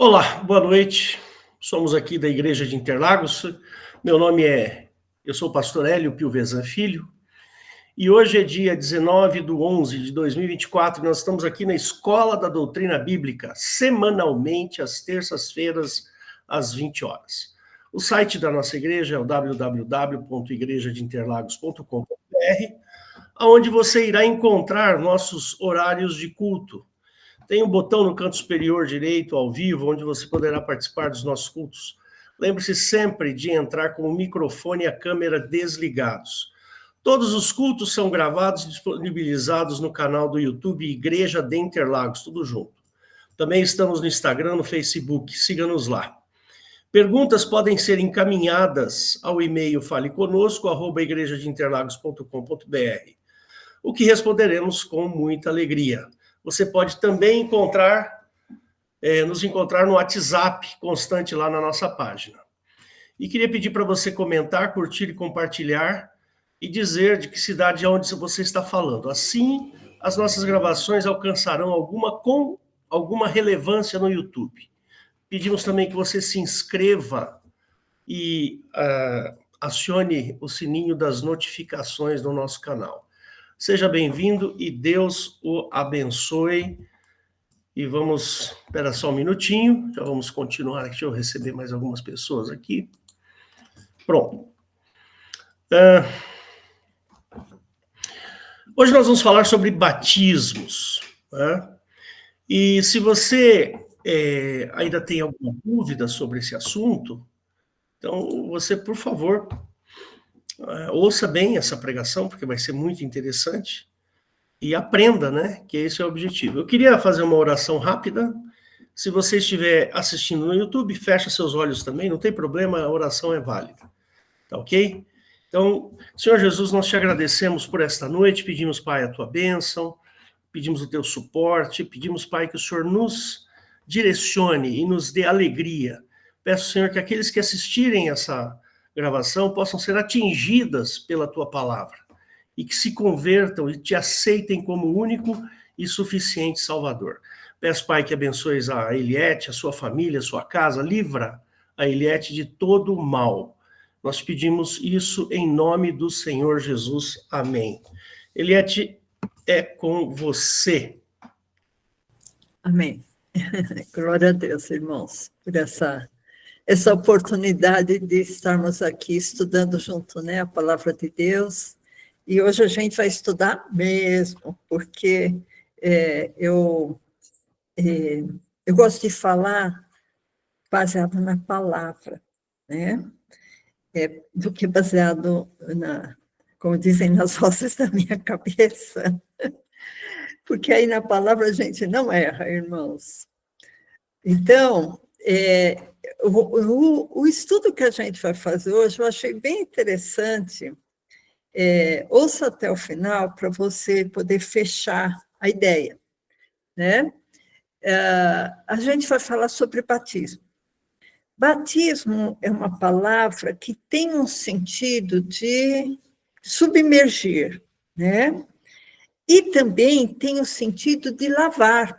Olá, boa noite. Somos aqui da Igreja de Interlagos. Eu sou o pastor Hélio Pilvezan Filho, e hoje é dia 19/11/2024, nós estamos aqui na Escola da Doutrina Bíblica, semanalmente, às terças-feiras, às 20 horas. O site da nossa igreja é o www.igrejadeinterlagos.com.br, onde você irá encontrar nossos horários de culto. Tem um botão no canto superior direito, ao vivo, onde você poderá participar dos nossos cultos. Lembre-se sempre de entrar com o microfone e a câmera desligados. Todos os cultos são gravados e disponibilizados no canal do YouTube Igreja de Interlagos, tudo junto. Também estamos no Instagram, no Facebook, siga-nos lá. Perguntas podem ser encaminhadas ao e-mail faleconosco@igrejadeinterlagos.com.br, o que responderemos com muita alegria. Você pode também nos encontrar no WhatsApp constante lá na nossa página. E queria pedir para você comentar, curtir e compartilhar e dizer de que cidade é onde você está falando. Assim, as nossas gravações alcançarão alguma relevância no YouTube. Pedimos também que você se inscreva e acione o sininho das notificações no nosso canal. Seja bem-vindo e Deus o abençoe. E espera só um minutinho, já vamos continuar. Deixa eu receber mais algumas pessoas aqui. Pronto. Hoje nós vamos falar sobre batismos, né? E se você ainda tem alguma dúvida sobre esse assunto, então você, por favor, ouça bem essa pregação, porque vai ser muito interessante, e aprenda, né? Que esse é o objetivo. Eu queria fazer uma oração rápida. Se você estiver assistindo no YouTube, fecha seus olhos também, não tem problema, a oração é válida. Tá ok? Então, Senhor Jesus, nós te agradecemos por esta noite, pedimos, Pai, a tua bênção, pedimos o teu suporte, pedimos, Pai, que o Senhor nos direcione e nos dê alegria. Peço, Senhor, que aqueles que assistirem essa gravação possam ser atingidas pela tua palavra e que se convertam e te aceitem como único e suficiente Salvador. Peço, Pai, que abençoes a Eliette, a sua família, a sua casa, livra a Eliette de todo o mal. Nós pedimos isso em nome do Senhor Jesus. Amém. Eliette, é com você. Amém. Glória a Deus, irmãos, por essa oportunidade de estarmos aqui estudando junto, né, a palavra de Deus. E hoje a gente vai estudar mesmo, porque eu gosto de falar baseado na palavra, né? Do que baseado como dizem, nas vozes da minha cabeça. Porque aí na palavra a gente não erra, irmãos. Então, o estudo que a gente vai fazer hoje, eu achei bem interessante. Ouça até o final para você poder fechar a ideia, né? A gente vai falar sobre batismo. Batismo é uma palavra que tem um sentido de submergir, né? E também tem o sentido de lavar.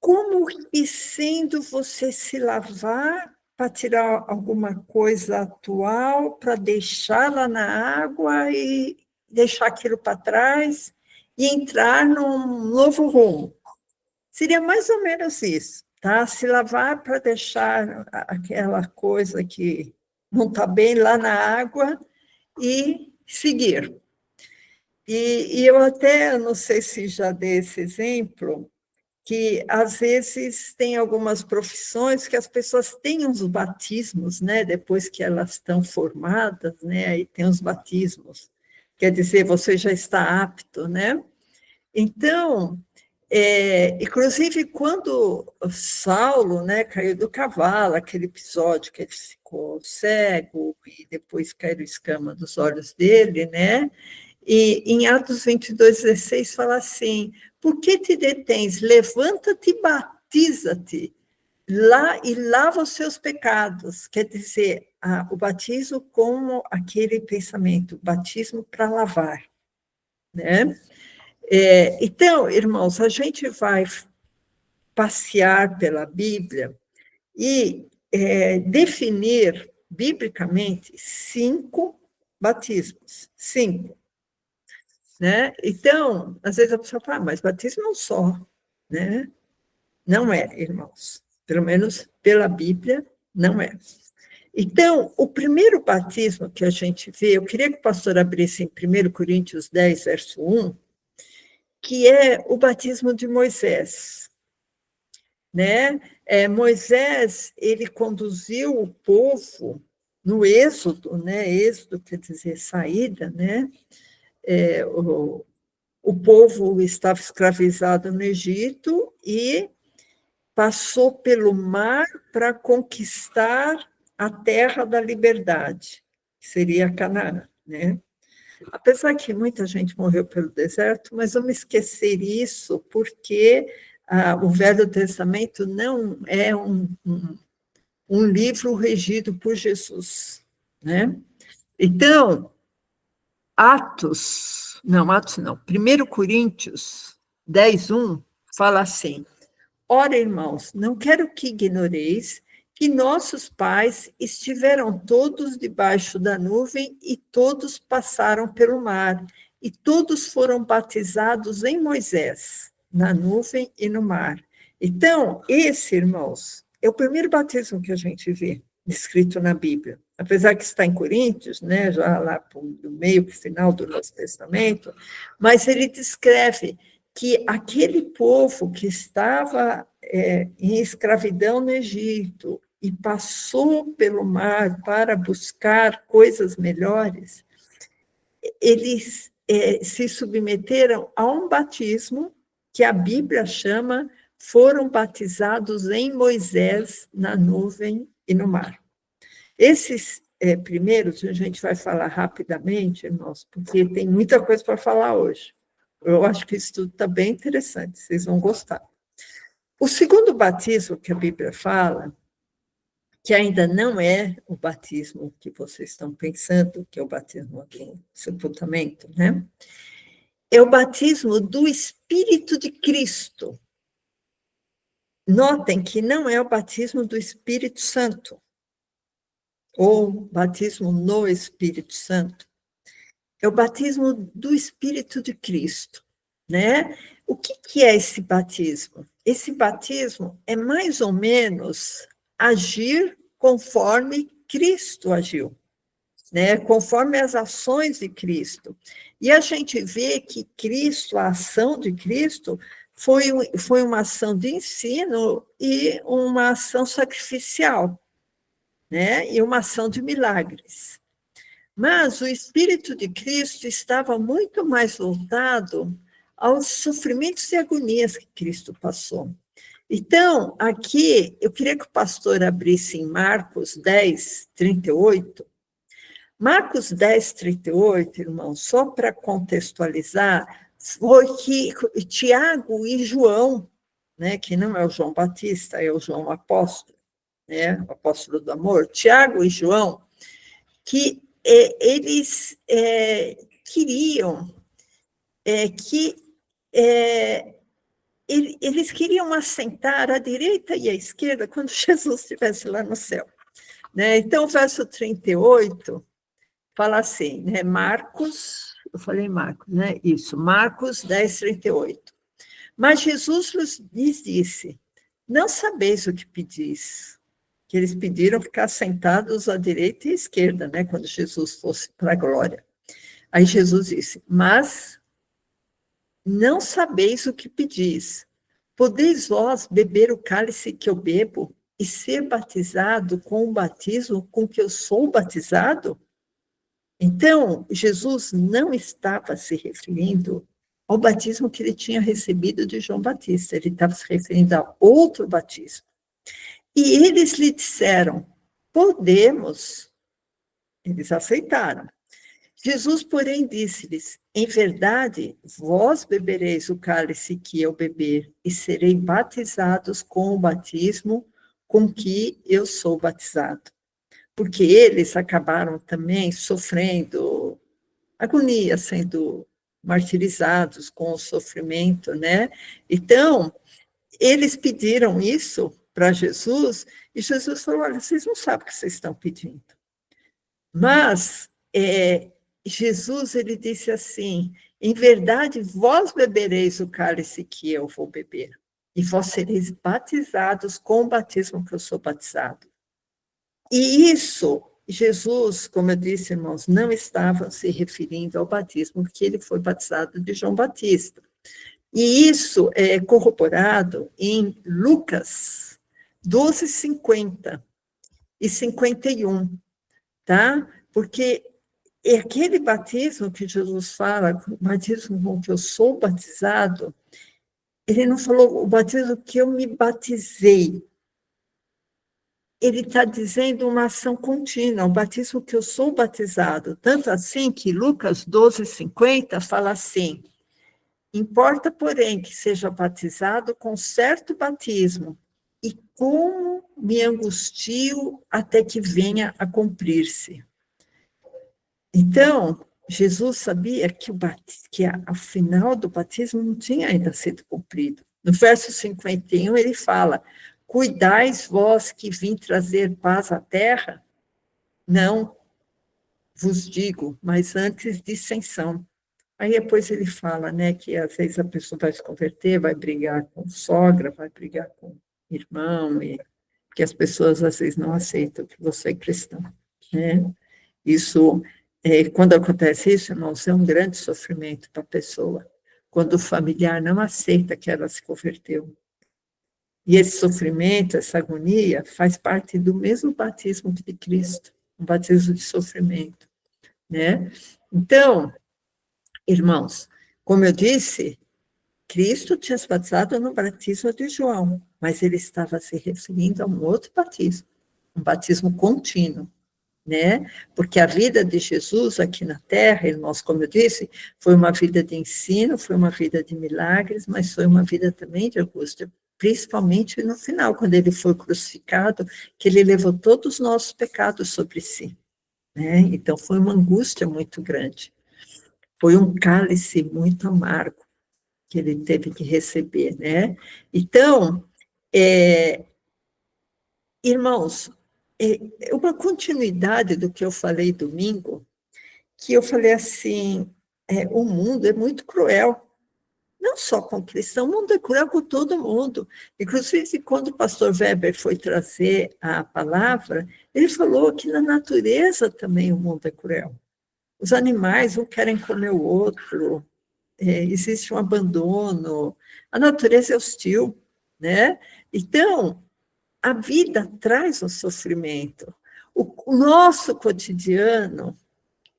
Como e sendo você se lavar para tirar alguma coisa atual, para deixá-la na água e deixar aquilo para trás e entrar num novo rumo. Seria mais ou menos isso, tá? Se lavar para deixar aquela coisa que não está bem lá na água e seguir. E eu até não sei se já dei esse exemplo, que às vezes tem algumas profissões que as pessoas têm uns batismos, né? Depois que elas estão formadas, né? Aí tem os batismos. Quer dizer, você já está apto, né? Então, inclusive quando Saulo, né, caiu do cavalo, aquele episódio que ele ficou cego e depois caiu escama dos olhos dele, né? E em Atos 22:16 fala assim: por que te detens? Levanta-te e batiza-te lá e lava os seus pecados. Quer dizer, o batismo como aquele pensamento, batismo para lavar, né? Então, irmãos, a gente vai passear pela Bíblia e definir, biblicamente, 5 batismos. 5. Né? Então, às vezes a pessoa fala, mas batismo é um só. Né? Não é, irmãos. Pelo menos pela Bíblia, não é. Então, o primeiro batismo que a gente vê, eu queria que o pastor abrisse em 1 Coríntios 10, verso 1, que é o batismo de Moisés. Né? Moisés, ele conduziu o povo no êxodo, né? Êxodo quer dizer saída, né? O povo estava escravizado no Egito e passou pelo mar para conquistar a terra da liberdade, que seria Canaã, né? Apesar que muita gente morreu pelo deserto, mas vamos esquecer isso, porque o Velho Testamento não é um livro regido por Jesus, né? Então, Atos não, 1 Coríntios 10, 1, fala assim, ora, irmãos, não quero que ignoreis que nossos pais estiveram todos debaixo da nuvem e todos passaram pelo mar, e todos foram batizados em Moisés, na nuvem e no mar. Então, esse, irmãos, é o primeiro batismo que a gente vê escrito na Bíblia. Apesar que está em Coríntios, né, já lá do meio para o final do Novo Testamento, mas ele descreve que aquele povo que estava em escravidão no Egito e passou pelo mar para buscar coisas melhores, eles se submeteram a um batismo que a Bíblia chama, foram batizados em Moisés, na nuvem e no mar. Esses primeiros, a gente vai falar rapidamente, irmãos, porque tem muita coisa para falar hoje. Eu acho que isso tudo está bem interessante, vocês vão gostar. O segundo batismo que a Bíblia fala, que ainda não é o batismo que vocês estão pensando, que é o batismo do sepultamento, né? É o batismo do Espírito de Cristo. Notem que não é o batismo do Espírito Santo, ou batismo no Espírito Santo. É o batismo do Espírito de Cristo, né? O que é esse batismo? Esse batismo é mais ou menos agir conforme Cristo agiu, né? Conforme as ações de Cristo. E a gente vê que Cristo, a ação de Cristo, foi uma ação de ensino e uma ação sacrificial, né? E uma ação de milagres. Mas o Espírito de Cristo estava muito mais voltado aos sofrimentos e agonias que Cristo passou. Então, aqui, eu queria que o pastor abrisse em Marcos 10, 38. Marcos 10, 38, irmão, só para contextualizar, foi que Tiago e João, né, que não é o João Batista, é o João apóstolo, né, o apóstolo do amor, Tiago e João, que eles queriam que eles queriam assentar à direita e à esquerda quando Jesus estivesse lá no céu. Né? Então, o verso 38 fala assim, né? Marcos, eu falei Marcos, né? Isso, Marcos 10, 38. Mas Jesus lhes disse, não sabeis o que pedis. Que eles pediram ficar sentados à direita e à esquerda, né? Quando Jesus fosse para a glória. Aí Jesus disse, mas não sabeis o que pedis. Podeis vós beber o cálice que eu bebo e ser batizado com o batismo com que eu sou batizado? Então, Jesus não estava se referindo ao batismo que ele tinha recebido de João Batista, ele estava se referindo a outro batismo. E eles lhe disseram, podemos. Eles aceitaram. Jesus, porém, disse-lhes, em verdade, vós bebereis o cálice que eu beber e serei batizados com o batismo com que eu sou batizado. Porque eles acabaram também sofrendo agonia, sendo martirizados com o sofrimento, né? Então, eles pediram isso para Jesus, e Jesus falou, olha, vocês não sabem o que vocês estão pedindo. Mas Jesus, ele disse assim, em verdade, vós bebereis o cálice que eu vou beber, e vós sereis batizados com o batismo que eu sou batizado. E isso, Jesus, como eu disse, irmãos, não estava se referindo ao batismo, porque ele foi batizado de João Batista. E isso é corroborado em Lucas 12, 50 e 51, tá? Porque é aquele batismo que Jesus fala, o batismo com que eu sou batizado, ele não falou o batismo que eu me batizei. Ele está dizendo uma ação contínua, o batismo que eu sou batizado. Tanto assim que Lucas 12, 50 fala assim, importa, porém, que seja batizado com certo batismo, e como me angustio até que venha a cumprir-se. Então, Jesus sabia que a final do batismo não tinha ainda sido cumprido. No verso 51, ele fala, cuidais vós que vim trazer paz à terra? Não vos digo, mas antes dissensão. Aí depois ele fala, né, que às vezes a pessoa vai se converter, vai brigar com sogra, vai brigar com irmão, porque as pessoas às vezes não aceitam que você é cristão, né? Isso, quando acontece isso, irmãos, é um grande sofrimento para a pessoa, quando o familiar não aceita que ela se converteu. E esse sofrimento, essa agonia, faz parte do mesmo batismo de Cristo, um batismo de sofrimento, né? Então, irmãos, como eu disse, Cristo tinha se batizado no batismo de João, mas ele estava se referindo a um outro batismo, um batismo contínuo, né? Porque a vida de Jesus aqui na Terra, irmãos, como eu disse, foi uma vida de ensino, foi uma vida de milagres, mas foi uma vida também de angústia, principalmente no final, quando ele foi crucificado, que ele levou todos os nossos pecados sobre si, né? Então foi uma angústia muito grande. Foi um cálice muito amargo que ele teve que receber, né? Então, irmãos, uma continuidade do que eu falei domingo, que eu falei assim, o mundo é muito cruel, não só com cristão, o mundo é cruel com todo mundo. Inclusive, quando o pastor Weber foi trazer a palavra, ele falou que na natureza também o mundo é cruel. Os animais, um querem comer o outro, existe um abandono, a natureza é hostil, né? Então, a vida traz um sofrimento. O nosso cotidiano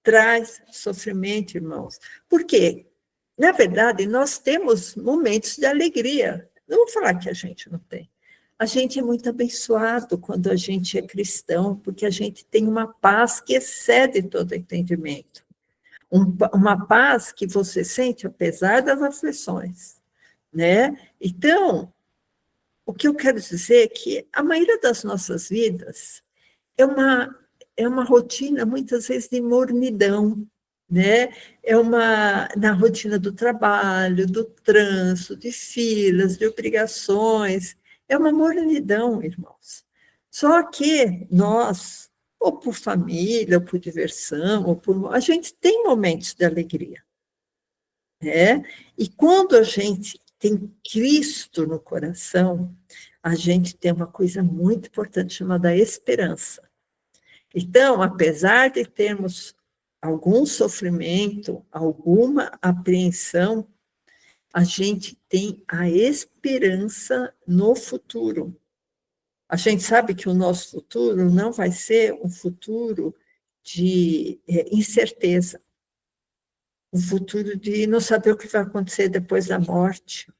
traz sofrimento, irmãos. Por quê? Na verdade, nós temos momentos de alegria. Não vou falar que a gente não tem. A gente é muito abençoado quando a gente é cristão, porque a gente tem uma paz que excede todo entendimento. Uma paz que você sente apesar das aflições, né? Então, o que eu quero dizer é que a maioria das nossas vidas é uma rotina, muitas vezes, de mornidão, né? Na rotina do trabalho, do trânsito, de filas, de obrigações, é uma mornidão, irmãos. Só que nós, ou por família, ou por diversão, a gente tem momentos de alegria, né? E quando a gente tem Cristo no coração, a gente tem uma coisa muito importante chamada esperança. Então, apesar de termos algum sofrimento, alguma apreensão, a gente tem a esperança no futuro. A gente sabe que o nosso futuro não vai ser um futuro de incerteza, um futuro de não saber o que vai acontecer depois da morte,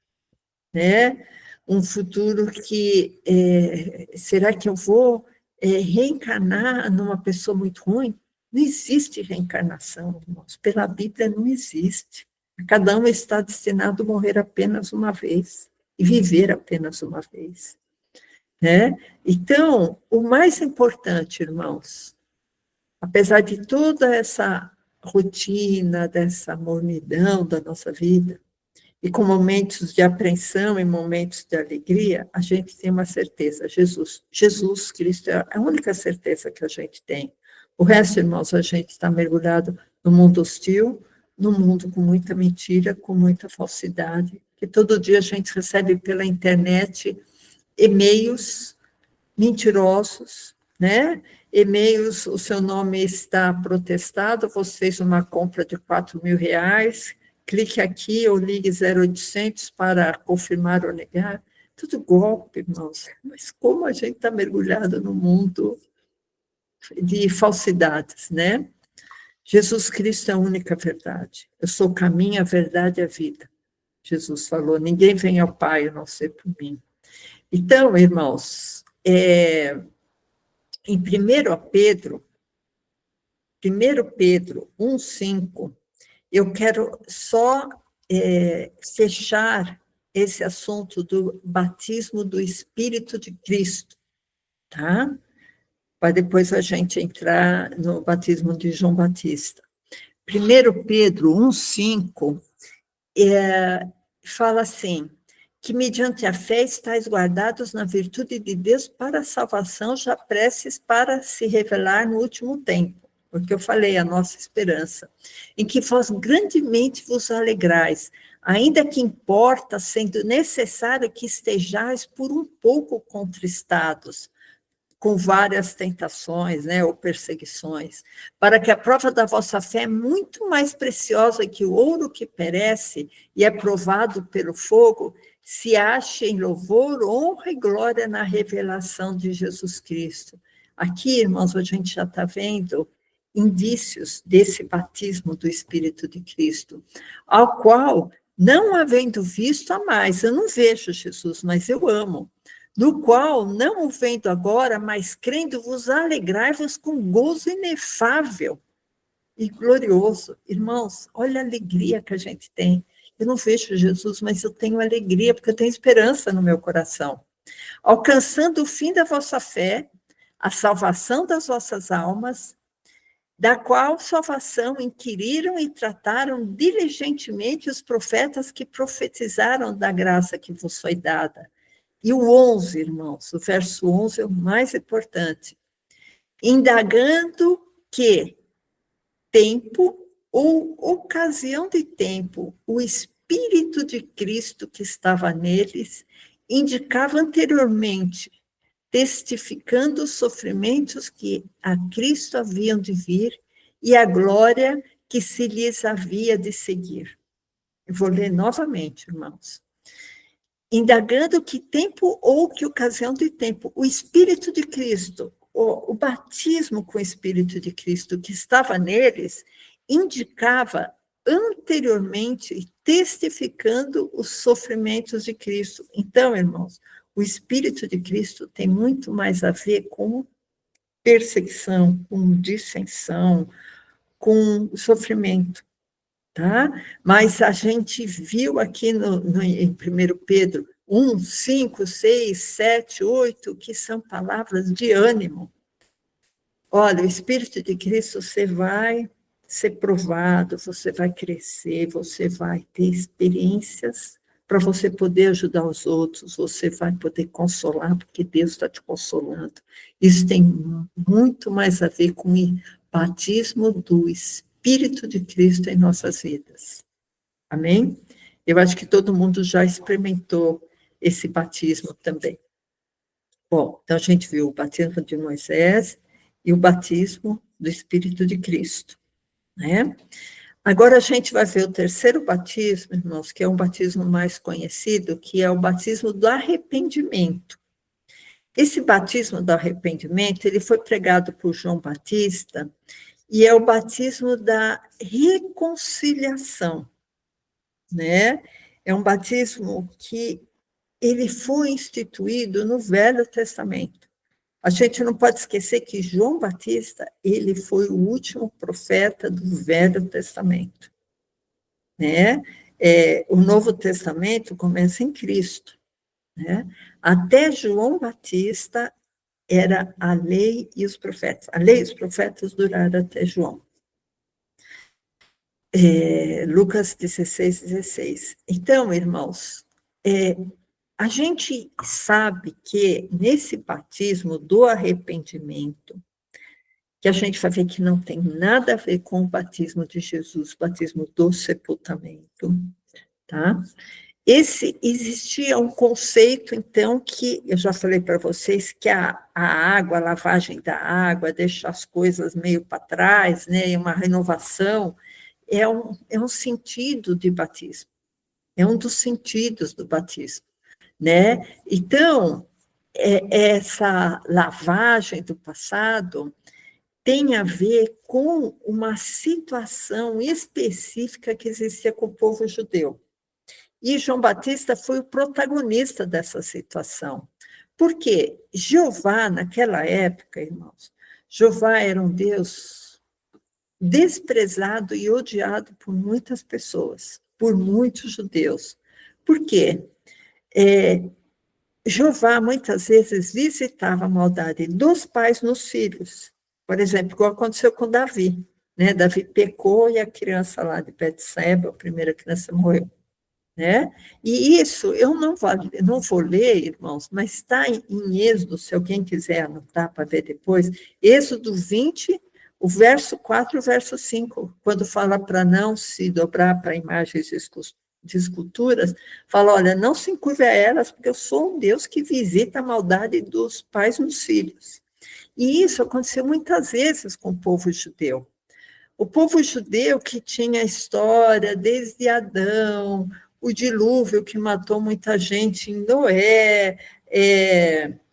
né? Um futuro que, será que eu vou reencarnar numa pessoa muito ruim? Não existe reencarnação, irmãos. Pela Bíblia não existe. Cada um está destinado a morrer apenas uma vez e viver apenas uma vez, né? Então, o mais importante, irmãos, apesar de toda essa rotina, dessa mornidão da nossa vida, e com momentos de apreensão e momentos de alegria, a gente tem uma certeza, Jesus Cristo é a única certeza que a gente tem. O resto, irmãos, a gente está mergulhado no mundo hostil, no mundo com muita mentira, com muita falsidade, que todo dia a gente recebe pela internet e-mails mentirosos, né? E-mails, o seu nome está protestado, você fez uma compra de R$ 4.000, clique aqui ou ligue 0800 para confirmar ou negar. Tudo golpe, irmãos. Mas como a gente está mergulhado no mundo de falsidades, né? Jesus Cristo é a única verdade. Eu sou o caminho, a verdade e a vida. Jesus falou, ninguém vem ao Pai a não ser por mim. Então, irmãos, em 1 Pedro 1,5, eu quero só fechar esse assunto do batismo do Espírito de Cristo, tá? Para depois a gente entrar no batismo de João Batista. 1 Pedro 1,5 fala assim, que mediante a fé estáis guardados na virtude de Deus para a salvação, já prestes para se revelar no último tempo. Porque eu falei, a nossa esperança, em que vós grandemente vos alegrais, ainda que importa, sendo necessário que estejais por um pouco contristados, com várias tentações, né, ou perseguições, para que a prova da vossa fé, muito mais preciosa que o ouro que perece e é provado pelo fogo, se ache em louvor, honra e glória na revelação de Jesus Cristo. Aqui, irmãos, a gente já está vendo indícios desse batismo do Espírito de Cristo, ao qual, não havendo visto a mais, eu não vejo Jesus, mas eu amo, no qual, não o vendo agora, mas crendo, vos alegrai-vos com gozo inefável e glorioso. Irmãos, olha a alegria que a gente tem. Eu não vejo Jesus, mas eu tenho alegria, porque eu tenho esperança no meu coração. Alcançando o fim da vossa fé, a salvação das vossas almas, da qual salvação inquiriram e trataram diligentemente os profetas que profetizaram da graça que vos foi dada. E o 11, irmãos, o verso 11 é o mais importante. Indagando que tempo ou ocasião de tempo, o Espírito de Cristo que estava neles indicava anteriormente, testificando os sofrimentos que a Cristo haviam de vir e a glória que se lhes havia de seguir. Eu vou ler novamente, irmãos. Indagando que tempo ou que ocasião de tempo, o Espírito de Cristo, o batismo com o Espírito de Cristo que estava neles, indicava anteriormente, testificando os sofrimentos de Cristo. Então, irmãos, o Espírito de Cristo tem muito mais a ver com perseguição, com dissensão, com sofrimento. Tá? Mas a gente viu aqui em 1 Pedro 1, 5, 6, 7, 8, que são palavras de ânimo. Olha, o Espírito de Cristo, você vai ser provado, você vai crescer, você vai ter experiências para você poder ajudar os outros, você vai poder consolar, porque Deus está te consolando. Isso tem muito mais a ver com o batismo do Espírito de Cristo em nossas vidas. Amém? Eu acho que todo mundo já experimentou esse batismo também. Bom, então a gente viu o batismo de Moisés e o batismo do Espírito de Cristo, né? Agora a gente vai ver o terceiro batismo, irmãos, que é um batismo mais conhecido, que é o batismo do arrependimento. Esse batismo do arrependimento, ele foi pregado por João Batista, e é o batismo da reconciliação, né? É um batismo que ele foi instituído no Velho Testamento. A gente não pode esquecer que João Batista, ele foi o último profeta do Velho Testamento, né? O Novo Testamento começa em Cristo, né? Até João Batista era a lei e os profetas. A lei e os profetas duraram até João. Lucas 16, 16. Então, irmãos, a gente sabe que nesse batismo do arrependimento, que a gente vai ver que não tem nada a ver com o batismo de Jesus, o batismo do sepultamento, tá? Existia um conceito, então, que eu já falei para vocês, que a água, a lavagem da água, deixa as coisas meio para trás, né, uma renovação, é um sentido de batismo, é um dos sentidos do batismo, né? Então, essa lavagem do passado tem a ver com uma situação específica que existia com o povo judeu. E João Batista foi o protagonista dessa situação. Porque Jeová, naquela época, irmãos, Jeová era um Deus desprezado e odiado por muitas pessoas, por muitos judeus. Por quê? Jeová, muitas vezes, visitava a maldade dos pais nos filhos. Por exemplo, igual aconteceu com Davi. Né? Davi pecou e a criança lá de Betseba, a primeira criança, morreu. Né? E isso eu não vou ler, irmãos, mas está em Êxodo, se alguém quiser anotar para ver depois, Êxodo 20, o verso 4 e o verso 5, quando fala para não se dobrar para imagens de esculturas, fala, olha, não se encurve a elas, porque eu sou um Deus que visita a maldade dos pais nos filhos. E isso aconteceu muitas vezes com o povo judeu. O povo judeu que tinha história desde Adão, o dilúvio que matou muita gente em Noé,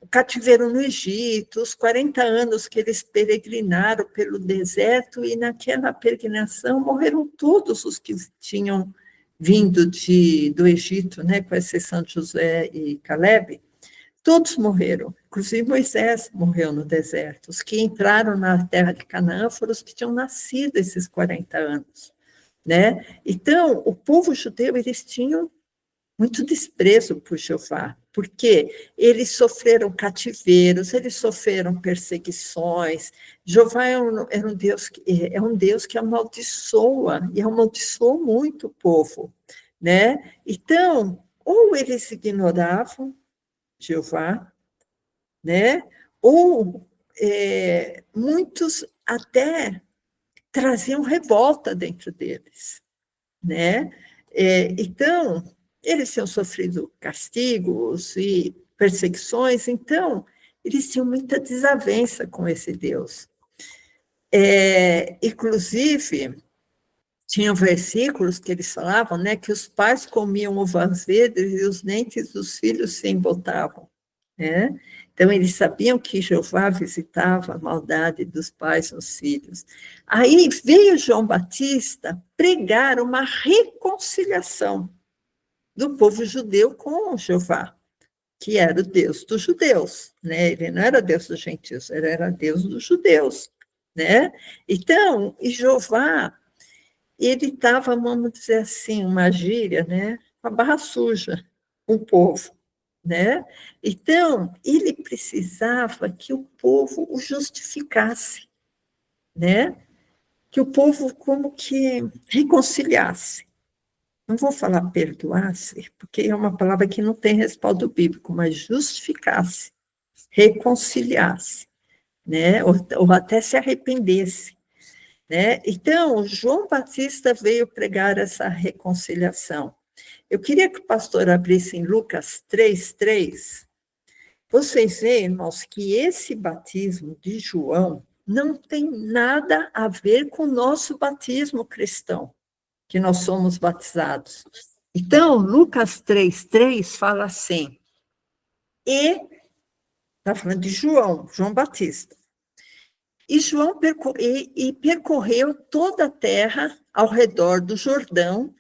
o cativeiro no Egito, os 40 anos que eles peregrinaram pelo deserto, e naquela peregrinação morreram todos os que tinham vindo do Egito, né, com exceção de Josué e Caleb. Todos morreram, inclusive Moisés morreu no deserto. Os que entraram na terra de Canaã foram os que tinham nascido esses 40 anos. Né? Então, o povo judeu, eles tinham muito desprezo por Jeová, porque eles sofreram cativeiros, eles sofreram perseguições. Jeová é um Deus que amaldiçoa, e amaldiçoou muito o povo. Né? Então, ou eles ignoravam Jeová, né? Ou muitos até traziam revolta dentro deles, né? Então, eles tinham sofrido castigos e perseguições, então, eles tinham muita desavença com esse Deus. Inclusive, tinham versículos que eles falavam, né, que os pais comiam uvas verdes e os dentes dos filhos se embotavam. Né? Então, eles sabiam que Jeová visitava a maldade dos pais nos filhos. Aí veio João Batista pregar uma reconciliação do povo judeu com Jeová, que era o Deus dos judeus. Né? Ele não era Deus dos gentios, ele era Deus dos judeus. Né? Então, e Jeová, ele estava, vamos dizer assim, uma gíria, né? Com a barra suja, o povo. Né? Então, ele precisava que o povo o justificasse, né? Que o povo como que reconciliasse. Não vou falar perdoasse, porque é uma palavra que não tem respaldo bíblico, mas justificasse, reconciliasse, né? Ou até se arrependesse. Né? Então, João Batista veio pregar essa reconciliação. Eu queria que o pastor abrisse em Lucas 3:3. Vocês veem, irmãos, que esse batismo de João não tem nada a ver com o nosso batismo cristão, que nós somos batizados. Então, Lucas 3:3 fala assim, está falando de João Batista. E João percorreu toda a terra ao redor do Jordão,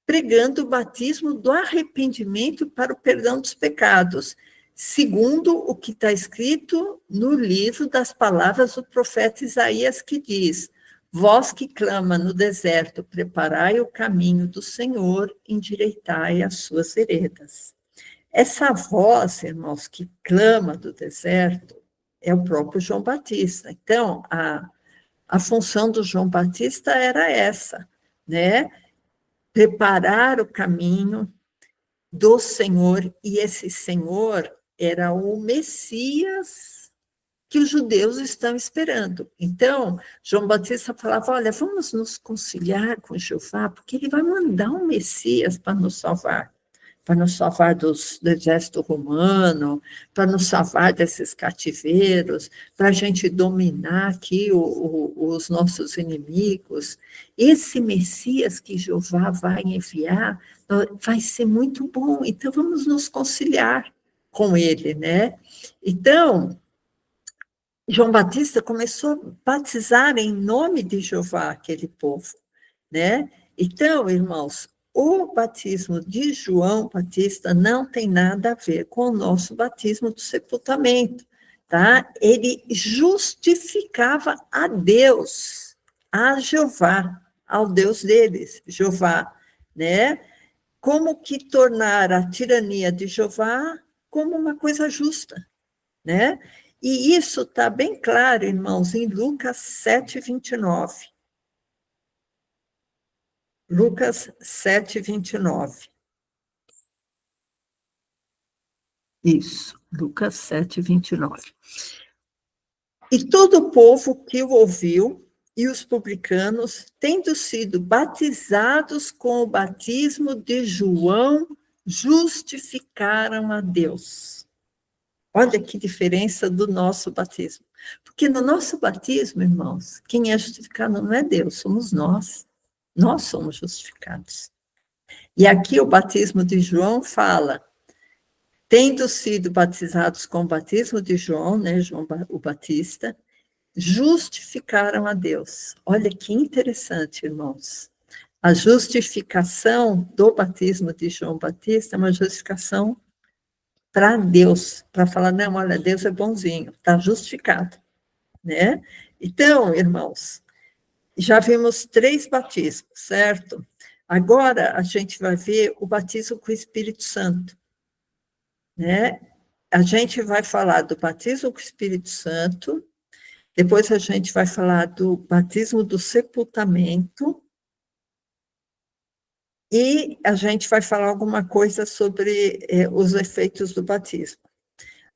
pregando o batismo do arrependimento para o perdão dos pecados, segundo o que está escrito no livro das palavras do profeta Isaías, que diz: vós que clama no deserto, preparai o caminho do Senhor, endireitai as suas veredas. Essa voz, irmãos, que clama do deserto, é o próprio João Batista. Então, a função do João Batista era essa, né? Preparar o caminho do Senhor, e esse Senhor era o Messias que os judeus estão esperando. Então, João Batista falava, olha, vamos nos conciliar com Jeová, porque ele vai mandar um Messias para nos salvar do exército romano, para nos salvar desses cativeiros, para a gente dominar aqui os nossos inimigos. Esse Messias que Jeová vai enviar vai ser muito bom, então vamos nos conciliar com ele, né? Então, João Batista começou a batizar em nome de Jeová aquele povo, né? Então, irmãos, o batismo de João Batista não tem nada a ver com o nosso batismo do sepultamento, tá? Ele justificava a Deus, a Jeová, ao Deus deles, Jeová, né? Como que tornar a tirania de Jeová como uma coisa justa, né? E isso está bem claro, irmãos, em Lucas 7:29. Lucas 7:29. Isso, Lucas 7:29. E todo o povo que o ouviu, e os publicanos, tendo sido batizados com o batismo de João, justificaram a Deus. Olha que diferença do nosso batismo. Porque no nosso batismo, irmãos, quem é justificado não é Deus, somos nós. Nós somos justificados. E aqui o batismo de João fala, tendo sido batizados com o batismo de João, né, João o Batista, justificaram a Deus. Olha que interessante, irmãos. A justificação do batismo de João Batista é uma justificação para Deus, para falar, não, olha, Deus é bonzinho, está justificado, né? Então, irmãos, já vimos 3 batismos, certo? Agora a gente vai ver o batismo com o Espírito Santo, né? A gente vai falar do batismo com o Espírito Santo, depois a gente vai falar do batismo do sepultamento, e a gente vai falar alguma coisa sobre os efeitos do batismo.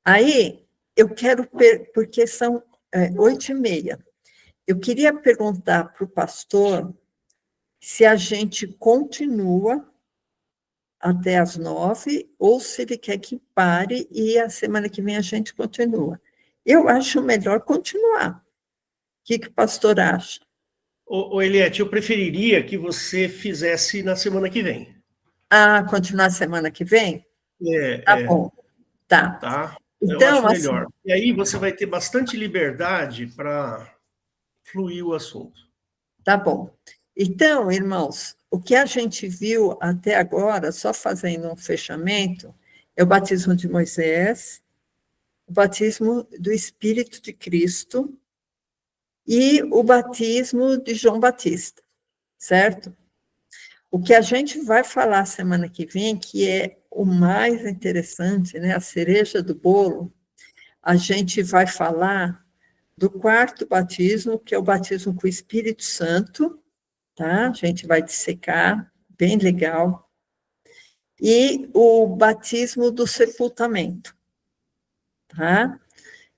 Aí, eu quero, porque são 8:30, eu queria perguntar para o pastor se a gente continua até as 9, ou se ele quer que pare e a semana que vem a gente continua. Eu acho melhor continuar. O que o pastor acha? Ô, Eliette, eu preferiria que você fizesse na semana que vem. Continuar semana que vem? Tá bom. Tá. Tá? Então, eu acho melhor. Assim, e aí você vai ter bastante liberdade para fluir o assunto. Tá bom. Então, irmãos, o que a gente viu até agora, só fazendo um fechamento, é o batismo de Moisés, o batismo do Espírito de Cristo e o batismo de João Batista, certo? O que a gente vai falar semana que vem, que é o mais interessante, né, a cereja do bolo, a gente vai falar do 4º batismo, que é o batismo com o Espírito Santo, tá? A gente vai dissecar, bem legal. E o batismo do sepultamento, tá?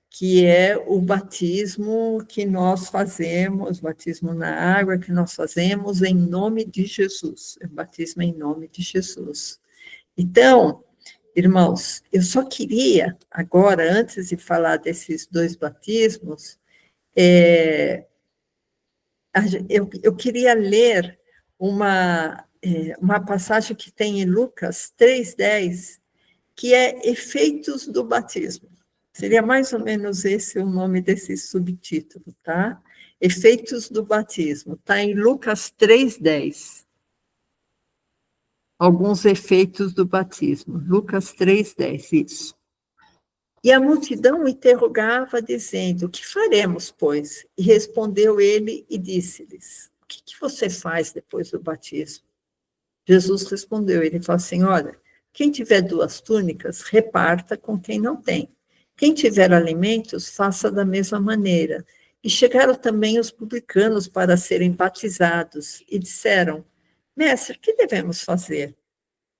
Que é o batismo que nós fazemos, o batismo na água que nós fazemos em nome de Jesus, é o batismo em nome de Jesus. Então, irmãos, eu só queria, agora, antes de falar desses 2 batismos, eu queria ler uma passagem que tem em Lucas 3:10, que é efeitos do batismo. Seria mais ou menos esse o nome desse subtítulo, tá? Efeitos do batismo. Está em Lucas 3:10. Alguns efeitos do batismo. Lucas 3:10, isso. E a multidão interrogava, dizendo, que faremos, pois? E respondeu ele e disse-lhes, o que você faz depois do batismo? Jesus respondeu, ele falou assim, olha, quem tiver 2 túnicas, reparta com quem não tem. Quem tiver alimentos, faça da mesma maneira. E chegaram também os publicanos para serem batizados, e disseram, mestre, o que devemos fazer?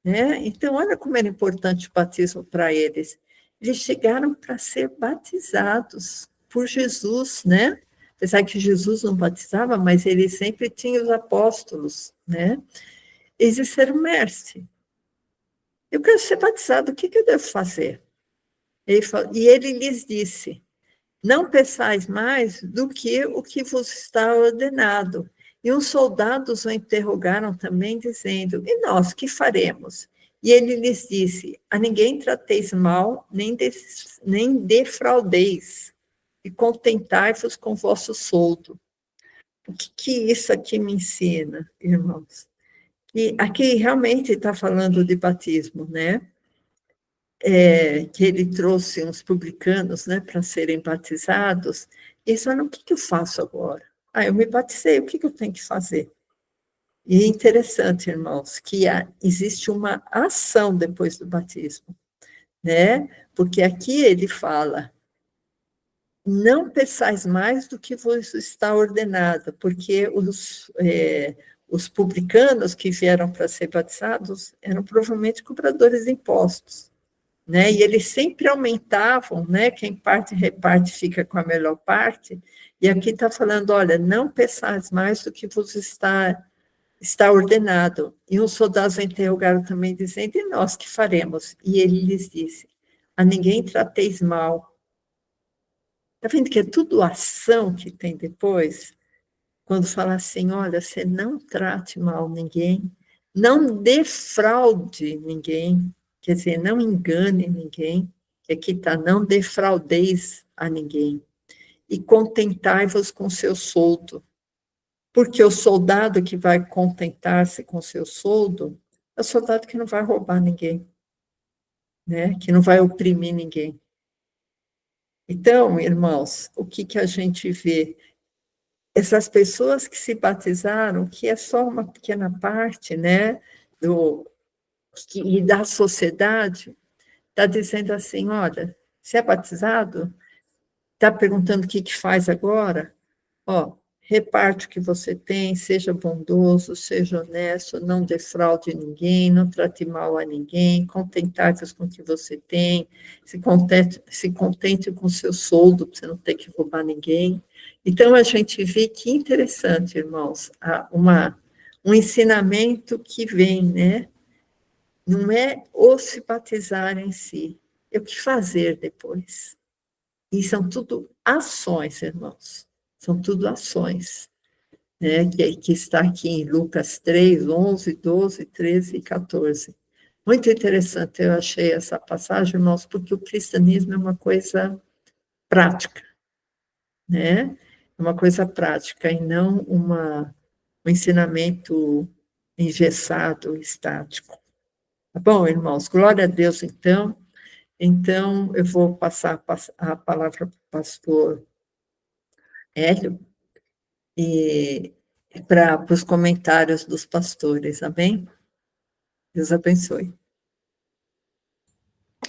Né? Então, olha como era importante o batismo para eles. Eles chegaram para ser batizados por Jesus, né? Apesar que Jesus não batizava, mas ele sempre tinha os apóstolos, né? Eles disseram, mestre, eu quero ser batizado, o que eu devo fazer? E ele lhes disse, não peçais mais do que o que vos está ordenado. E uns soldados o interrogaram também, dizendo, e nós, que faremos? E ele lhes disse, a ninguém trateis mal, nem defraudeis, e contentai-vos com vosso soldo. O que isso aqui me ensina, irmãos? E aqui realmente está falando de batismo, né? Que ele trouxe uns publicanos, né, para serem batizados, e eles falaram, o que eu faço agora? Eu me batizei, o que eu tenho que fazer? E é interessante, irmãos, que existe uma ação depois do batismo, né? Porque aqui ele fala, não peçais mais do que vos está ordenado, porque os publicanos que vieram para ser batizados eram provavelmente cobradores de impostos, né? E eles sempre aumentavam, né? Quem parte reparte fica com a melhor parte. E aqui está falando, olha, não peçais mais do que vos está ordenado. E os soldados interrogaram também, dizendo, e nós que faremos? E ele lhes disse, a ninguém trateis mal. Está vendo que é tudo ação que tem depois? Quando fala assim, olha, você não trate mal ninguém, não defraude ninguém, quer dizer, não engane ninguém, que aqui está, não defraudeis a ninguém, e contentai-vos com seu soldo, porque o soldado que vai contentar-se com seu soldo é o soldado que não vai roubar ninguém, né? Que não vai oprimir ninguém. Então, irmãos, o que a gente vê? Essas pessoas que se batizaram, que é só uma pequena parte, né, e da sociedade, está dizendo assim, olha, você é batizado? Está perguntando o que faz agora? Ó, reparte o que você tem, seja bondoso, seja honesto, não defraude ninguém, não trate mal a ninguém, contentar-se com o que você tem, se contente com o seu soldo, para você não ter que roubar ninguém. Então, a gente vê que interessante, irmãos, um ensinamento que vem, né? Não é o se batizar em si, é o que fazer depois. E são tudo ações, irmãos. São tudo ações, né? Que está aqui em Lucas 3, 11, 12, 13 e 14. Muito interessante, eu achei essa passagem, irmãos, porque o cristianismo é uma coisa prática, né? É uma coisa prática e não um ensinamento engessado, estático. Tá bom, irmãos? Glória a Deus, então. Então, eu vou passar a palavra para o pastor Hélio e para os comentários dos pastores, amém? Deus abençoe.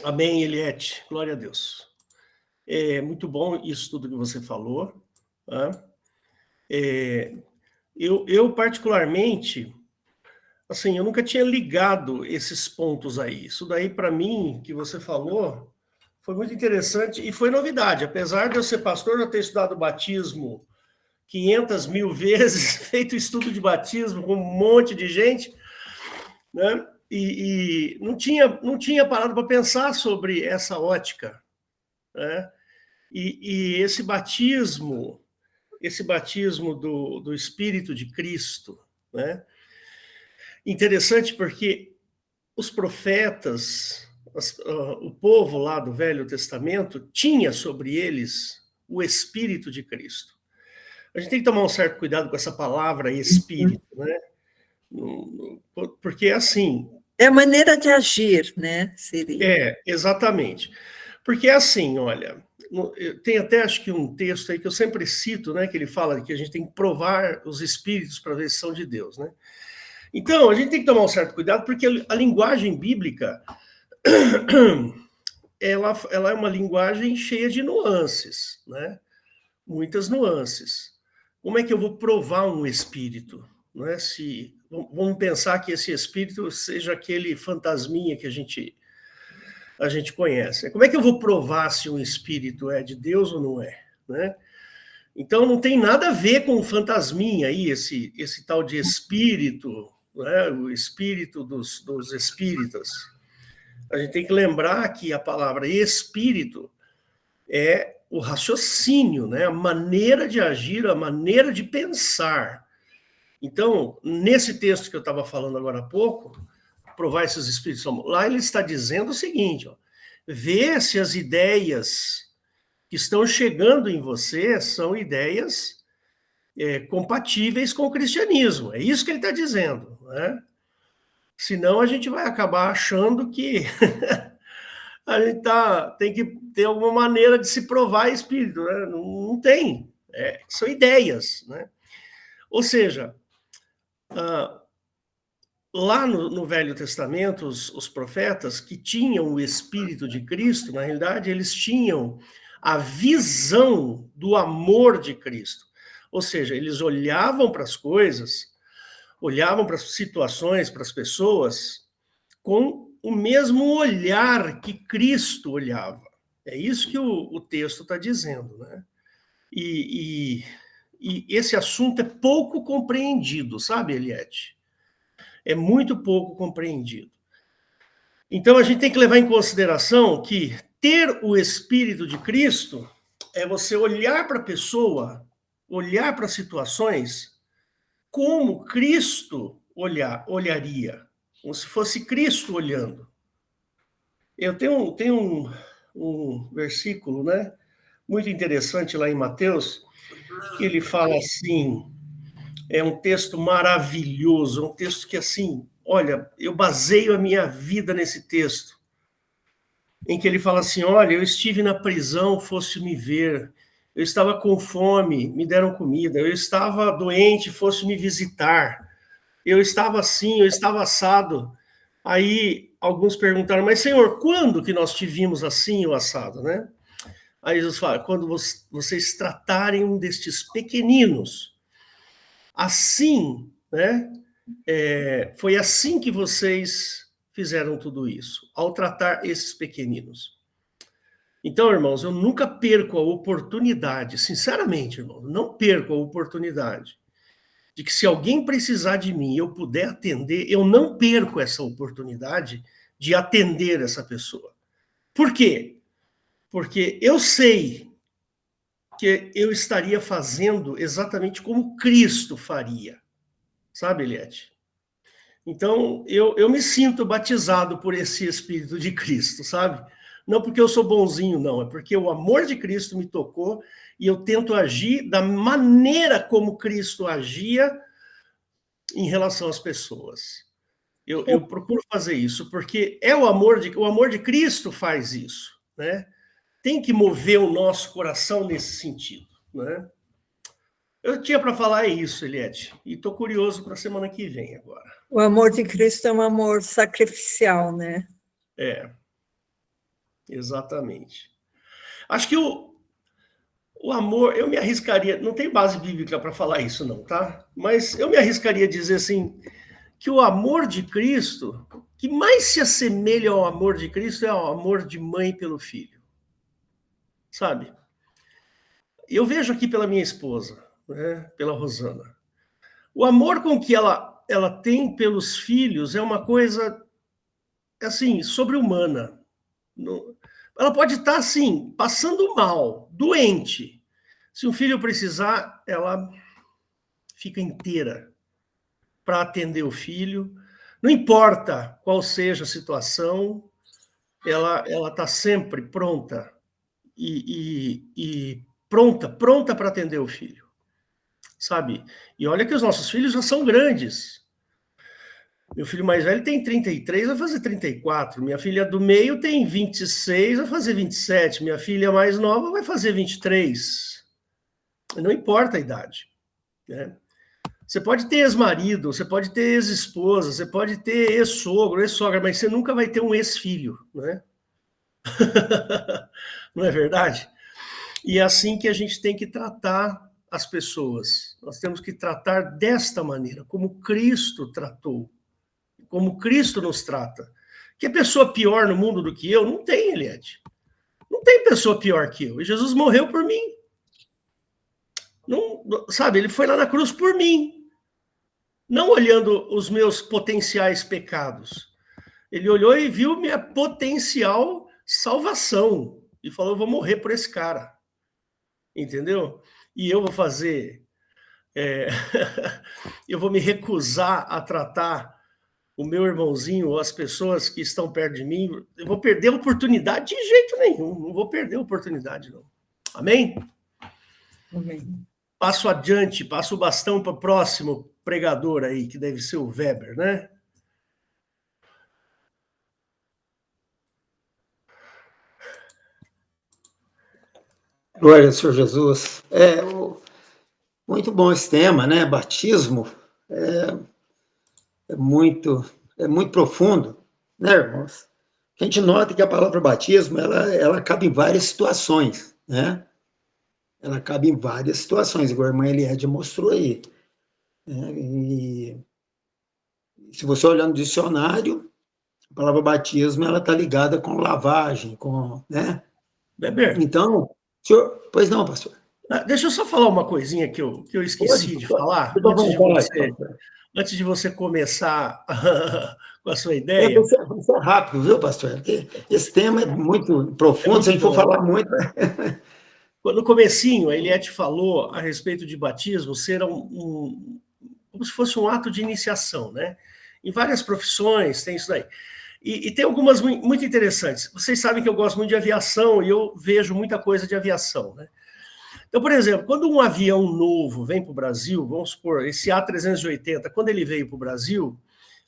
Amém, Eliette. Glória a Deus. É muito bom isso tudo que você falou. Tá? Eu, particularmente, assim, eu nunca tinha ligado esses pontos aí. Isso daí, para mim, que você falou, foi muito interessante e foi novidade. Apesar de eu ser pastor, eu ter estudado batismo 500 mil vezes, feito estudo de batismo com um monte de gente, né? E não tinha parado para pensar sobre essa ótica, né? E esse batismo do Espírito de Cristo, né? Interessante porque os profetas, o povo lá do Velho Testamento, tinha sobre eles o Espírito de Cristo. A gente tem que tomar um certo cuidado com essa palavra Espírito, né? Porque, assim... É a maneira de agir, né? Seria. Exatamente. Porque, assim, olha, tem até, acho que um texto aí que eu sempre cito, né? Que ele fala que a gente tem que provar os Espíritos para ver se são de Deus, né? Então, a gente tem que tomar um certo cuidado, porque a linguagem bíblica, ela é uma linguagem cheia de nuances, né? muitas nuances. Como é que eu vou provar um espírito? Não é? Vamos pensar que esse espírito seja aquele fantasminha que a gente conhece. Como é que eu vou provar se um espírito é de Deus ou não é? Né? Então, não tem nada a ver com o fantasminha aí, esse tal de espírito, né? O espírito dos espíritas. A gente tem que lembrar que a palavra espírito é o raciocínio, né? A maneira de agir, a maneira de pensar. Então, nesse texto que eu estava falando agora há pouco, provar esses espíritos, lá ele está dizendo o seguinte, ó, vê se as ideias que estão chegando em você são ideias compatíveis com o cristianismo. É isso que ele está dizendo, né? Senão a gente vai acabar achando que a gente tem que ter alguma maneira de se provar espírito, né? Não tem. São ideias, né? Ou seja, lá no Velho Testamento, os profetas que tinham o Espírito de Cristo, na realidade, eles tinham a visão do amor de Cristo. Ou seja, eles olhavam para as coisas, olhavam para as situações, para as pessoas, com o mesmo olhar que Cristo olhava. É isso que o texto está dizendo, né? E esse assunto é pouco compreendido, sabe, Eliette? É muito pouco compreendido. Então, a gente tem que levar em consideração que ter o Espírito de Cristo é você olhar para a pessoa, olhar para as situações como Cristo olharia, como se fosse Cristo olhando. Eu tenho um versículo, né, muito interessante lá em Mateus, que ele fala assim, é um texto maravilhoso, um texto que, assim, olha, eu baseio a minha vida nesse texto, em que ele fala assim, olha, eu estive na prisão, foste me ver, eu estava com fome, me deram comida, eu estava doente, foste me visitar, eu estava assim, eu estava assado. Aí alguns perguntaram, mas Senhor, quando que nós te vimos assim ou assado, né? Aí Jesus fala, quando vocês tratarem um destes pequeninos, assim, né? Foi assim que vocês fizeram tudo isso, ao tratar esses pequeninos. Então, irmãos, eu nunca perco a oportunidade, sinceramente, irmão, não perco a oportunidade de que se alguém precisar de mim e eu puder atender, eu não perco essa oportunidade de atender essa pessoa. Por quê? Porque eu sei que eu estaria fazendo exatamente como Cristo faria. Sabe, Eliette? Então, eu me sinto batizado por esse Espírito de Cristo, sabe? Não porque eu sou bonzinho, não. É porque o amor de Cristo me tocou e eu tento agir da maneira como Cristo agia em relação às pessoas. Eu procuro fazer isso, porque é o amor de Cristo faz isso, né? Tem que mover o nosso coração nesse sentido, né? Eu tinha para falar isso, Eliette, e estou curioso para a semana que vem agora. O amor de Cristo é um amor sacrificial, né? Exatamente. Acho que o amor, eu me arriscaria, não tem base bíblica para falar isso não, tá? Mas eu me arriscaria a dizer assim, que o amor de Cristo, que mais se assemelha ao amor de Cristo é o amor de mãe pelo filho. Sabe? Eu vejo aqui pela minha esposa, né, pela Rosana. O amor com que ela tem pelos filhos é uma coisa, assim, sobre-humana. Ela pode estar, assim, passando mal, doente. Se um filho precisar, ela fica inteira para atender o filho. Não importa qual seja a situação, ela está sempre pronta e pronta para atender o filho, sabe? E olha que os nossos filhos já são grandes. Meu filho mais velho tem 33, vai fazer 34. Minha filha do meio tem 26, vai fazer 27. Minha filha mais nova vai fazer 23. Não importa a idade, né? Você pode ter ex-marido, você pode ter ex-esposa, você pode ter ex-sogro, ex-sogra, mas você nunca vai ter um ex-filho, né? Não é verdade? E é assim que a gente tem que tratar as pessoas. Nós temos que tratar desta maneira, como Cristo tratou, como Cristo nos trata. Que pessoa pior no mundo do que eu? Não tem, Eliette. Não tem pessoa pior que eu. E Jesus morreu por mim. Não, sabe, ele foi lá na cruz por mim. Não olhando os meus potenciais pecados. Ele olhou e viu minha potencial salvação. E falou, eu vou morrer por esse cara. Entendeu? E eu vou fazer... eu vou me recusar a tratar o meu irmãozinho ou as pessoas que estão perto de mim. Eu vou perder a oportunidade de jeito nenhum. Não vou perder a oportunidade, não. Amém? Amém. Passo adiante, passo o bastão para o próximo pregador aí, que deve ser o Weber, né? Glória ao Senhor Jesus. Muito bom esse tema, né? Batismo é muito profundo, né, irmãos? A gente nota que a palavra batismo, ela cabe em várias situações, né? Ela cabe em várias situações, igual a irmã Eliade mostrou aí. E se você olhar no dicionário, a palavra batismo, ela está ligada com lavagem, né? Weber. Então, senhor... Pois não, pastor. Deixa eu só falar uma coisinha que eu esqueci de falar, antes de você começar com a sua ideia. Vai ser rápido, viu, pastor? Porque esse tema é muito profundo, se a gente for falar muito... No comecinho, a Eliette falou a respeito de batismo ser como se fosse um ato de iniciação, né? Em várias profissões tem isso daí. E tem algumas muito interessantes. Vocês sabem que eu gosto muito de aviação e eu vejo muita coisa de aviação, né? Então, por exemplo, quando um avião novo vem para o Brasil, vamos supor, esse A380, quando ele veio para o Brasil,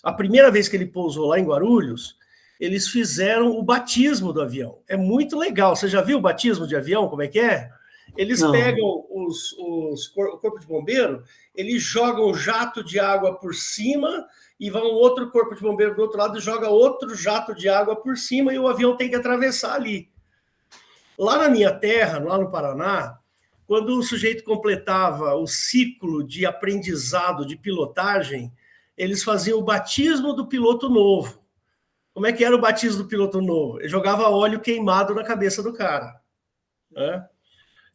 a primeira vez que ele pousou lá em Guarulhos, eles fizeram o batismo do avião. É muito legal. Você já viu o batismo de avião? Como é que é? Eles pegam o corpo de bombeiro, eles jogam um jato de água por cima e vão outro corpo de bombeiro do outro lado e joga outro jato de água por cima e o avião tem que atravessar ali. Lá na minha terra, lá no Paraná, quando o sujeito completava o ciclo de aprendizado de pilotagem, eles faziam o batismo do piloto novo. Como é que era o batismo do piloto novo? Ele jogava óleo queimado na cabeça do cara. Né?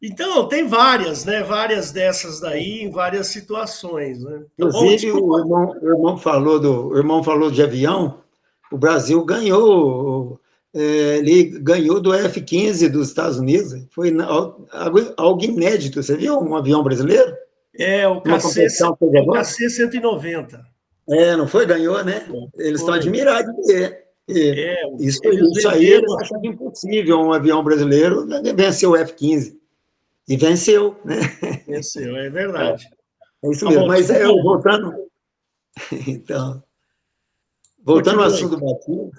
Então, tem várias, né? Várias dessas daí, em várias situações. Né? Então, inclusive, o irmão falou de avião, o Brasil ganhou, ele ganhou do F-15 dos Estados Unidos, foi algo inédito, você viu um avião brasileiro? O KC-190. Não foi? Ganhou, né? Eles estão admirados de ver. Isso aí eles achavam impossível um avião brasileiro vencer o F-15. E venceu, né? Venceu, é verdade. É isso mesmo. Mas voltando... Então, voltando ao assunto do batismo,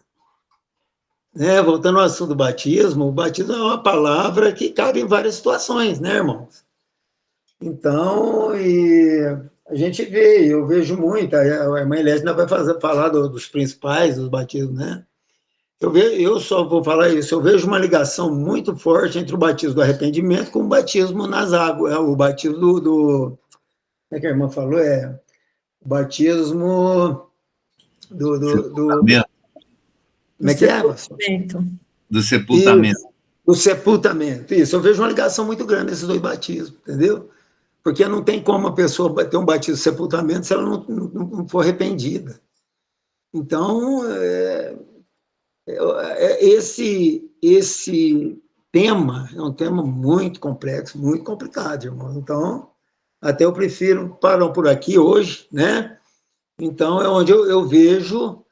voltando ao assunto do batismo, o batismo é uma palavra que cabe em várias situações, né, irmãos? Então, a gente vê, eu vejo muito, a irmã Eliette ainda vai falar dos principais, dos batismos, né? Eu só vou falar isso, eu vejo uma ligação muito forte entre o batismo do arrependimento com o batismo nas águas, o batismo como é que a irmã falou? O batismo como é que é? Do sepultamento. Isso, do sepultamento, isso. Eu vejo uma ligação muito grande nesses dois batismos, entendeu? Porque não tem como a pessoa ter um batismo de sepultamento se ela não for arrependida. Então, esse tema é um tema muito complexo, muito complicado, irmão. Então, até eu prefiro parar por aqui hoje, né? Então, é onde eu vejo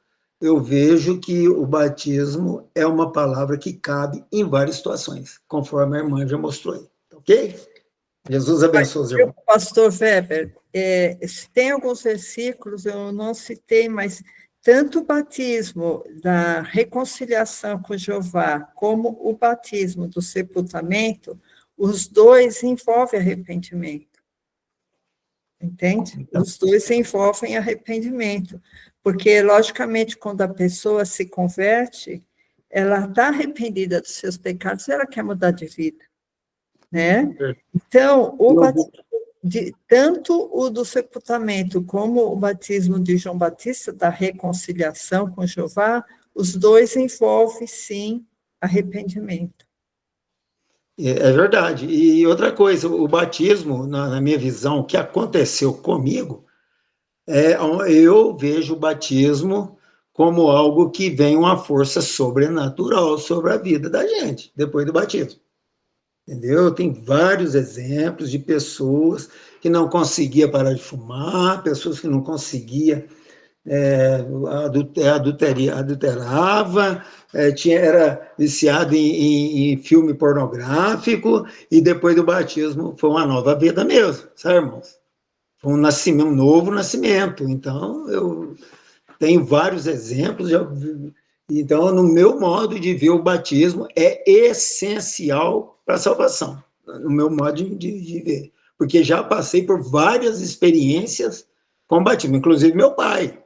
que o batismo é uma palavra que cabe em várias situações, conforme a irmã já mostrou aí, ok? Jesus abençoe os irmãos. Pastor Weber, tem alguns versículos, eu não citei, mas tanto o batismo da reconciliação com Jeová, como o batismo do sepultamento, os dois envolvem arrependimento. Entende? Os dois se envolvem em arrependimento. Porque, logicamente, quando a pessoa se converte, ela está arrependida dos seus pecados e ela quer mudar de vida. né? Então, tanto o do sepultamento como o batismo de João Batista, da reconciliação com Jeová, os dois envolvem, sim, arrependimento. É verdade. E outra coisa, o batismo, na minha visão, o que aconteceu comigo, eu vejo o batismo como algo que vem uma força sobrenatural sobre a vida da gente, depois do batismo. Entendeu? Tem vários exemplos de pessoas que não conseguiam parar de fumar, pessoas que não conseguiam, adulterava, era viciado em filme pornográfico, e depois do batismo foi uma nova vida mesmo, sabe, irmãos? Foi um novo nascimento. Então, eu tenho vários exemplos. Então, no meu modo de ver, o batismo é essencial para a salvação, no meu modo de ver. Porque já passei por várias experiências com batismo, inclusive meu pai.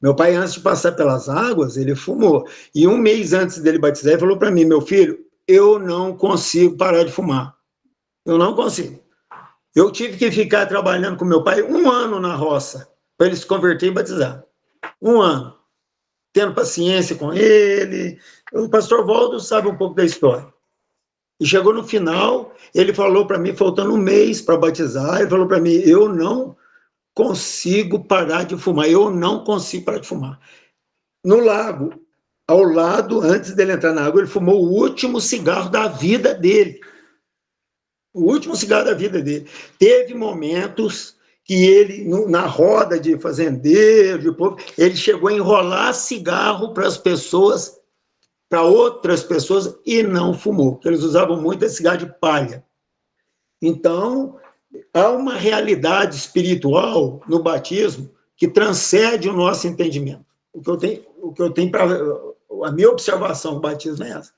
Meu pai, antes de passar pelas águas, ele fumou. E um mês antes dele batizar, ele falou para mim: meu filho, eu não consigo parar de fumar. Eu não consigo. Eu tive que ficar trabalhando com meu pai 1 ano na roça, para ele se converter e batizar. 1 ano. Tendo paciência com ele. O pastor Waldo sabe um pouco da história. E chegou no final, ele falou para mim, faltando 1 mês para batizar, ele falou para mim: eu não consigo parar de fumar, eu não consigo parar de fumar. No lago, ao lado, antes dele entrar na água, ele fumou o último cigarro da vida dele. O último cigarro da vida dele. Teve momentos que ele, na roda de fazendeiro, de povo, ele chegou a enrolar cigarro para as pessoas, para outras pessoas, e não fumou, porque eles usavam muito esse cigarro de palha. Então, há uma realidade espiritual no batismo que transcende o nosso entendimento. O que eu tenho para a minha observação do batismo é essa,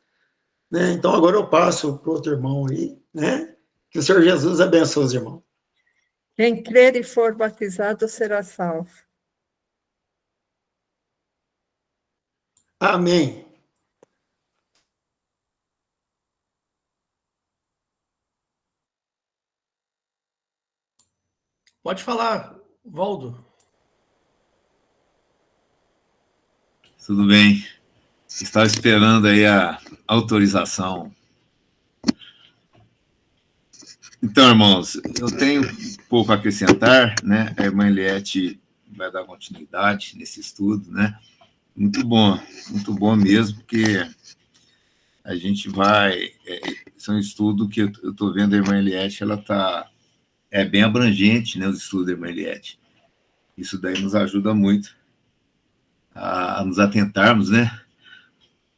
né? Então, agora eu passo para o outro irmão aí, né? Que o Senhor Jesus abençoe os irmãos. Quem crer e for batizado será salvo. Amém. Pode falar, Waldo. Tudo bem. Estava esperando aí a autorização. Então, irmãos, eu tenho um pouco a acrescentar, né? A irmã Eliette vai dar continuidade nesse estudo, né? Muito bom mesmo, porque a gente vai... Esse é um estudo que eu estou vendo a irmã Eliette, ela está bem abrangente, né? Os estudos da irmã Eliette. Isso daí nos ajuda muito a nos atentarmos, né?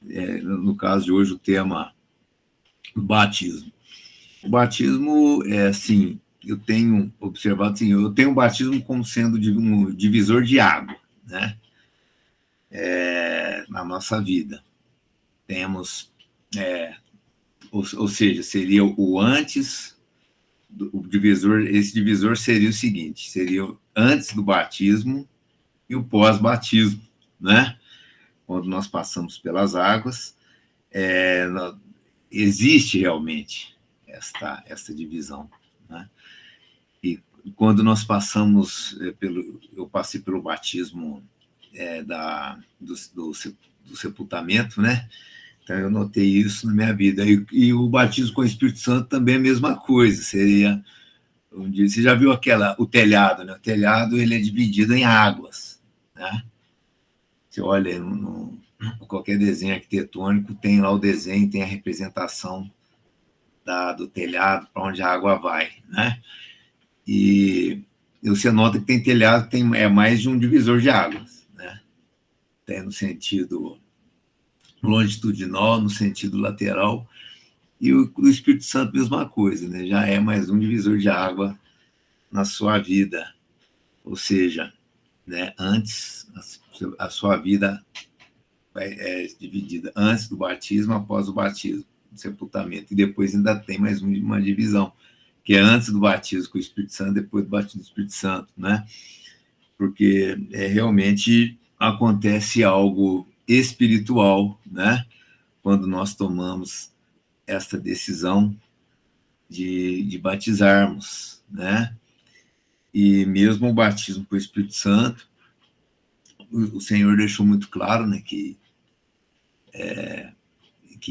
No caso de hoje, o tema batismo. O batismo é assim, eu tenho observado assim, eu tenho o batismo como sendo um divisor de água, né? Na nossa vida. Temos, ou seja, seria o antes, esse divisor seria o seguinte, seria o antes do batismo e o pós-batismo, né? Quando nós passamos pelas águas, existe realmente esta divisão, né? E quando nós passamos eu passei pelo batismo do sepultamento, né? Então eu notei isso na minha vida. E o batismo com o Espírito Santo também é a mesma coisa. Seria, você já viu o telhado, né? O telhado ele é dividido em águas, né? Você olha qualquer desenho arquitetônico, tem lá o desenho, tem a representação do telhado, para onde a água vai, né? E você nota que tem telhado, é mais de um divisor de águas, né? Tem no sentido longitudinal, no sentido lateral, e o Espírito Santo, mesma coisa, né? Já é mais um divisor de água na sua vida, ou seja, né? Antes, a sua vida é dividida antes do batismo, após o batismo, do sepultamento, e depois ainda tem mais uma divisão, que é antes do batismo com o Espírito Santo, depois do batismo do Espírito Santo, né? Porque realmente acontece algo espiritual, né? Quando nós tomamos esta decisão de batizarmos, né? E mesmo o batismo com o Espírito Santo, o Senhor deixou muito claro, né, que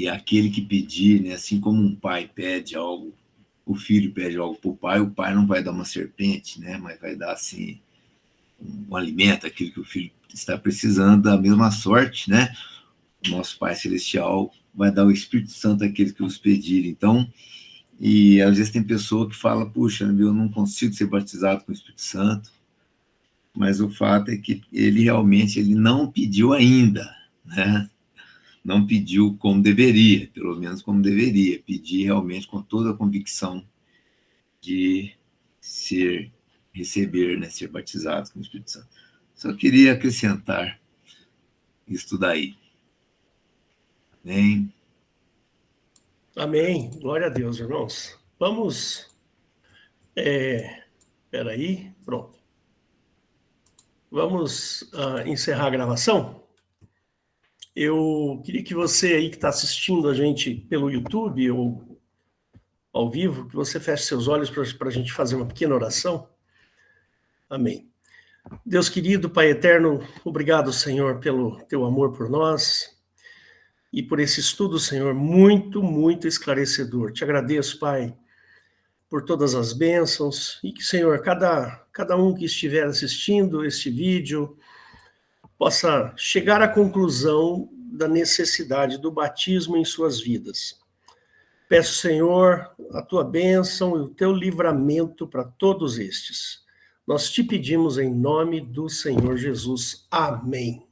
aquele que pedir, né, assim como um pai pede algo, o filho pede algo para o pai não vai dar uma serpente, né, mas vai dar, assim, um alimento, aquilo que o filho está precisando, da mesma sorte, né, o nosso Pai Celestial vai dar o Espírito Santo àqueles que os pedirem. Então, e às vezes tem pessoa que fala, puxa, eu não consigo ser batizado com o Espírito Santo, mas o fato é que ele realmente não pediu ainda, né? Não pediu como deveria, pelo menos como deveria, pedir realmente com toda a convicção de receber, né, ser batizado com o Espírito Santo. Só queria acrescentar isso daí. Amém? Amém. Glória a Deus, irmãos. Vamos... Espera aí, pronto. Vamos encerrar a gravação? Eu queria que você aí que está assistindo a gente pelo YouTube ou ao vivo, que você feche seus olhos para a gente fazer uma pequena oração. Amém. Deus querido, Pai eterno, obrigado, Senhor, pelo teu amor por nós e por esse estudo, Senhor, muito, muito esclarecedor. Te agradeço, Pai, por todas as bênçãos e que, Senhor, cada um que estiver assistindo este vídeo possa chegar à conclusão da necessidade do batismo em suas vidas. Peço, Senhor, a tua bênção e o teu livramento para todos estes. Nós te pedimos em nome do Senhor Jesus. Amém.